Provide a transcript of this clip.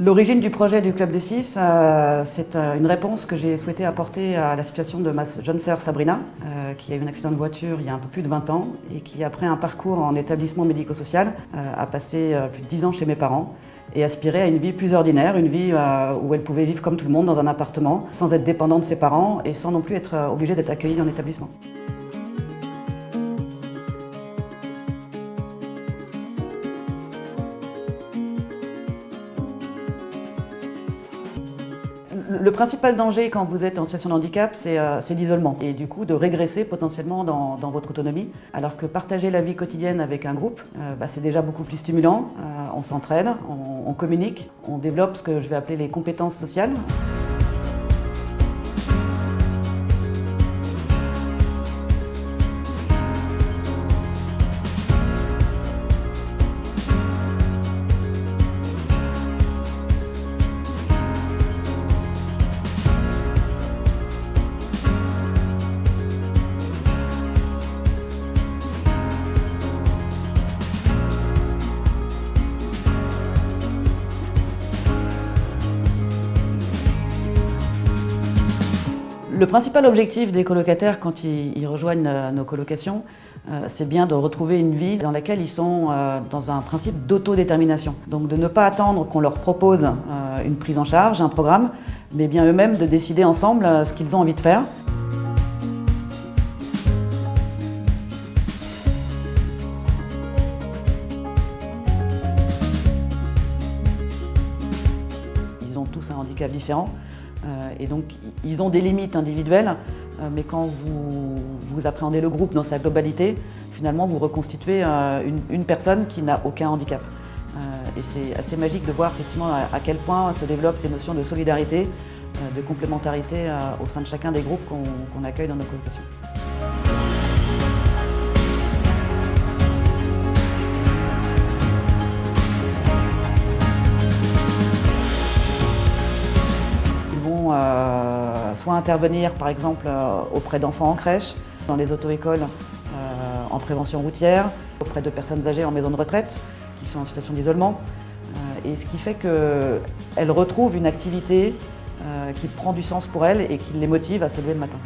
L'origine du projet du Club des 6, c'est une réponse que j'ai souhaité apporter à la situation de ma jeune sœur Sabrina, qui a eu un accident de voiture il y a un peu plus de 20 ans et qui, après un parcours en établissement médico-social, a passé plus de 10 ans chez mes parents et aspirait à une vie plus ordinaire, une vie où elle pouvait vivre comme tout le monde dans un appartement, sans être dépendante de ses parents et sans non plus être obligée d'être accueillie en établissement. Le principal danger quand vous êtes en situation de handicap, c'est l'isolement et du coup de régresser potentiellement dans votre autonomie. Alors que partager la vie quotidienne avec un groupe, c'est déjà beaucoup plus stimulant. On s'entraide, on communique, on développe ce que je vais appeler les compétences sociales. Le principal objectif des colocataires quand ils rejoignent nos colocations, c'est bien de retrouver une vie dans laquelle ils sont dans un principe d'autodétermination. Donc de ne pas attendre qu'on leur propose une prise en charge, un programme, mais bien eux-mêmes de décider ensemble ce qu'ils ont envie de faire. Ils ont tous un handicap différent. Et donc, ils ont des limites individuelles, mais quand vous appréhendez le groupe dans sa globalité, finalement, vous reconstituez une personne qui n'a aucun handicap. Et c'est assez magique de voir effectivement à quel point se développent ces notions de solidarité, de complémentarité au sein de chacun des groupes qu'on accueille dans nos colocations. Soit intervenir par exemple auprès d'enfants en crèche, dans les auto-écoles en prévention routière, auprès de personnes âgées en maison de retraite qui sont en situation d'isolement. Et ce qui fait qu'elles retrouvent une activité qui prend du sens pour elles et qui les motive à se lever le matin.